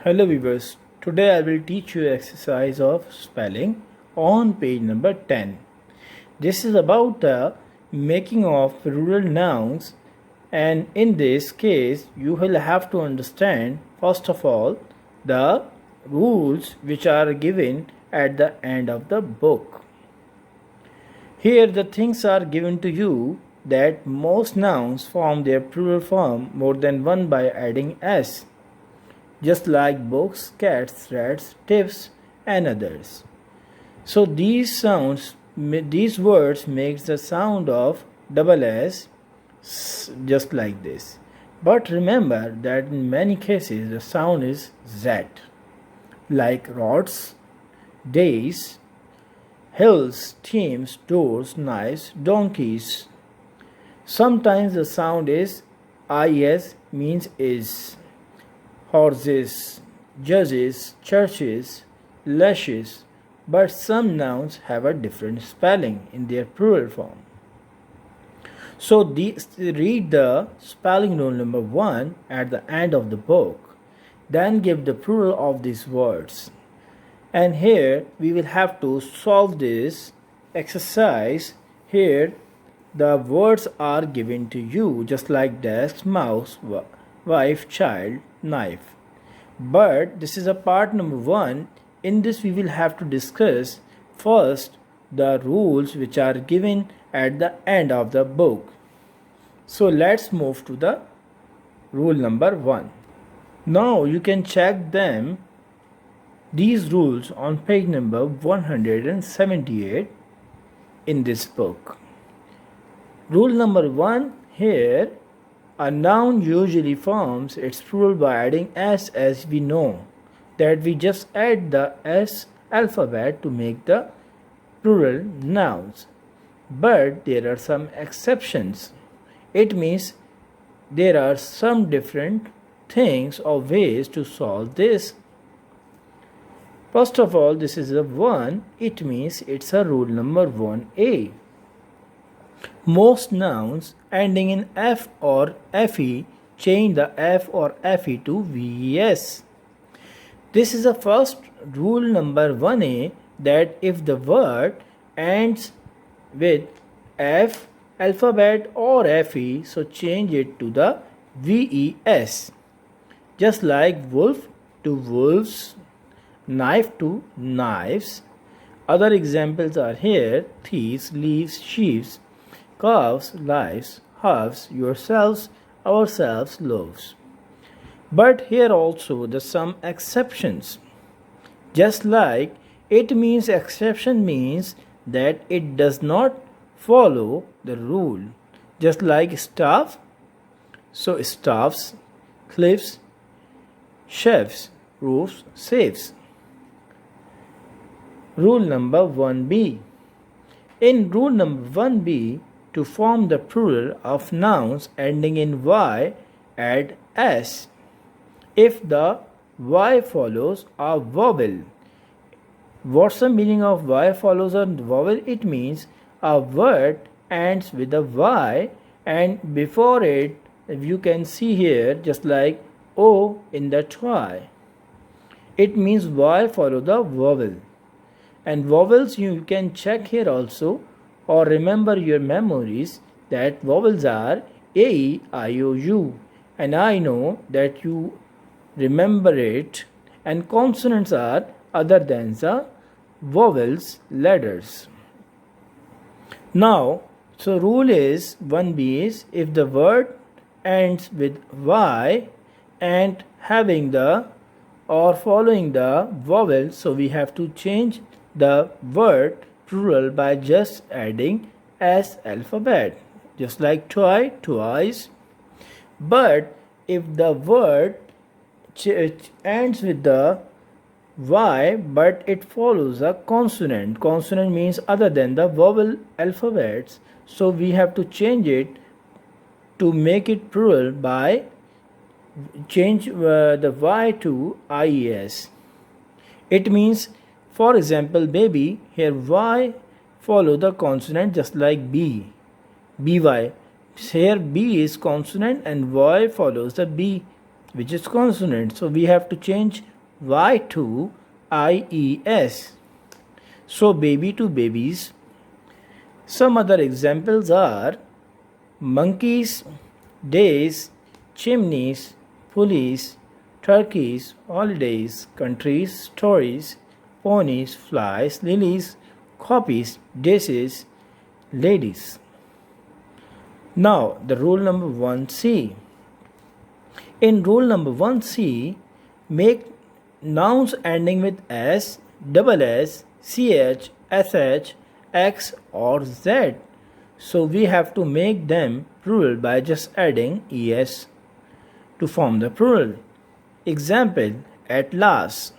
Hello viewers, today I will teach you exercise of spelling on page number 10. This is about the making of plural nouns, and in this case you will have to understand first of all the rules which are given at the end of the book. Here the things are given to you that most nouns form their plural form more than one by adding s, just like books, cats, rats, tips, and others. So these words makes the sound of double s, just like this. But remember that in many cases the sound is z, like rods, days, hills, teams, doors, knives, donkeys. Sometimes the sound is is, means is. Horses, judges, churches, lashes, but some nouns have a different spelling in their plural form. So read the spelling rule number 1 at the end of the book, then give the plural of these words. And here we will have to solve this exercise. Here the words are given to you just like desk, mouse, wife, child, knife. But this is a part number 1. In this we will have to discuss first the rules which are given at the end of the book. So let's move to the rule number 1. Now you can check these rules on page number 178 in this book. Rule number 1, here a noun usually forms its plural by adding s, as we know that we just add the s alphabet to make the plural nouns. But there are some exceptions. It means there are some different things or ways to solve this. First of all, this is a 1. It means it's a rule number 1a. Most nouns ending in f or fe change the f or fe to ves. This is the first rule number 1a, that if the word ends with f alphabet or fe, so change it to the ves. Just like wolf to wolves, knife to knives. Other examples are here: thieves, leaves, sheaves, calves, lives, halves, yourselves, ourselves, loaves. But here also the some exceptions. Just like it means, exception means that it does not follow the rule. Just like staff, so staffs, cliffs, chefs, roofs, safes. Rule number 1b. In rule number 1b, to form the plural of nouns ending in y, add s. If the y follows a vowel. What's the meaning of y follows a vowel? It means a word ends with a y, and before it you can see here just like o in that y. It means y follow the vowel. And vowels you can check here also, or remember your memories, that vowels are a, e, I, o, u, and I know that you remember it. And consonants are other than the vowels, letters. Now, so rule is 1b is, if the word ends with y and having the or following the vowel, so we have to change the word plural by just adding s alphabet, just like toy, twice. But if the word ends with the y but it follows a consonant, consonant means other than the vowel alphabets, so we have to change it to make it plural by change the y to ies. It means, for example, baby, here y follow the consonant just like b, by. Here b is consonant and y follows the b, which is consonant. So we have to change Y2IES. So baby to babies. Some other examples are monkeys, days, chimneys, pulleys, turkeys, holidays, countries, stories, ponies, flies, lilies, copies, dishes, ladies. Now the rule number 1C. In rule number 1C, make nouns ending with S, double S, CH, SH, X or Z. So we have to make them plural by just adding ES to form the plural. Example, at last.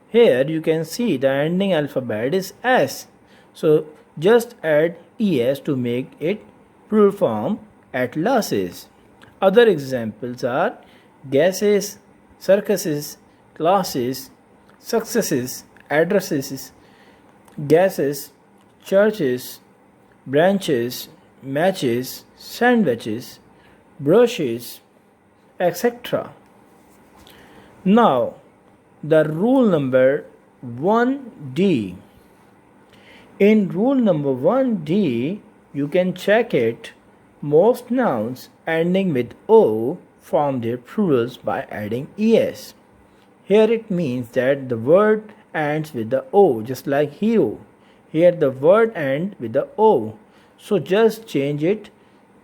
Here you can see the ending alphabet is S. So just add ES to make it plural form at last. Other examples are gases, circuses, classes, successes, addresses, gases, churches, branches, matches, sandwiches, brushes, etc. Now, the rule number 1D. In rule number 1D, you can check it. Most nouns ending with O form their plurals by adding ES. Here it means that the word ends with the O, just like hero. Here the word ends with the O. So just change it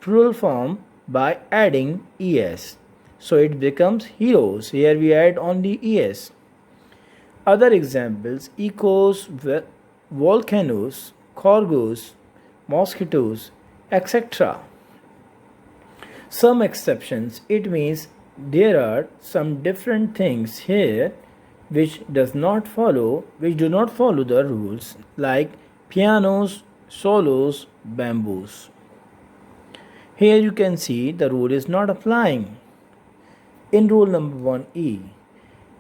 plural form by adding ES. So it becomes heroes. Here we add only ES. Other examples, echoes, volcanoes, cargoes, mosquitoes, etc. Some exceptions, it means there are some different things here which do not follow the rules, like pianos, solos, bamboos. Here you can see the rule is not applying. In rule number 1E.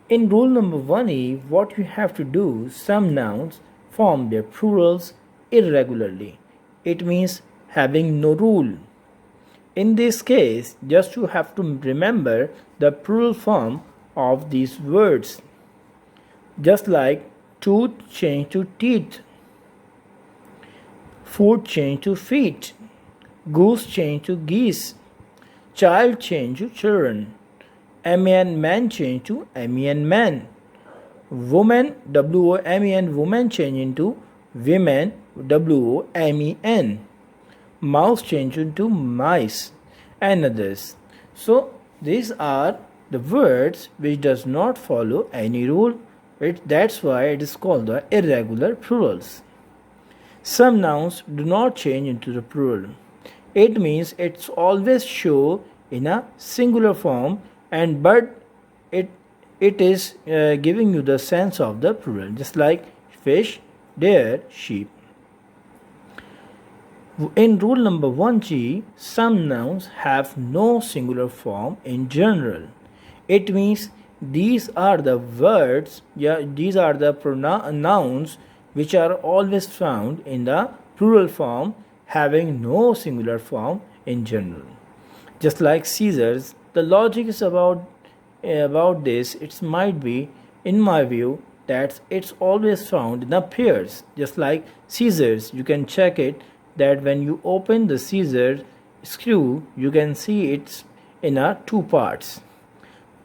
In rule number 1E, what you have to do, some nouns form their plurals irregularly. It means having no rule. In this case, just you have to remember the plural form of these words. Just like tooth change to teeth, foot change to feet, goose change to geese, child change to children, man change to man, woman women woman change into women women, mouse change into mice, and others. So these are the words which does not follow any rule. That's why it is called the irregular plurals. Some nouns do not change into the plural. It means it's always show in a singular form, but it is giving you the sense of the plural, just like fish, deer, sheep. In rule number 1G, some nouns have no singular form in general. It means these are the words, these are the nouns which are always found in the plural form, having no singular form in general. Just like scissors, the logic is about this. It might be, in my view, that it's always found in the pairs. Just like scissors, you can check it that when you open the scissor screw, you can see it's in a two parts.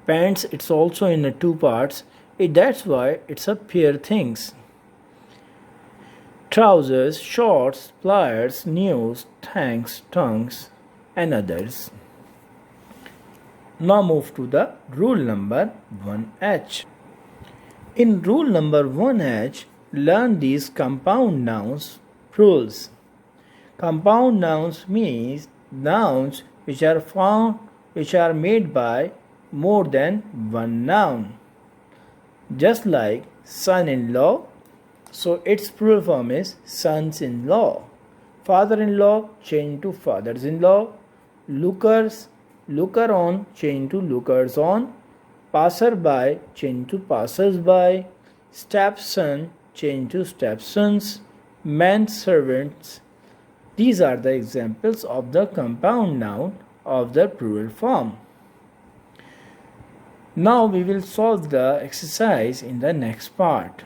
Pants, it's also in a two parts. That's why it's a pair things. Trousers, shorts, pliers, news, thanks, tongues, and others. Now move to the rule number 1H. In rule number 1H, learn these compound nouns plurals. Compound nouns means nouns which are made by more than one noun. Just like son-in-law, so its plural form is sons-in-law. Father-in-law changed to fathers-in-law. Lookers, looker-on changed to lookers-on. Passer-by changed to passers-by. Stepson changed to stepsons. Men-servants. These are the examples of the compound noun of the plural form. Now we will solve the exercise in the next part.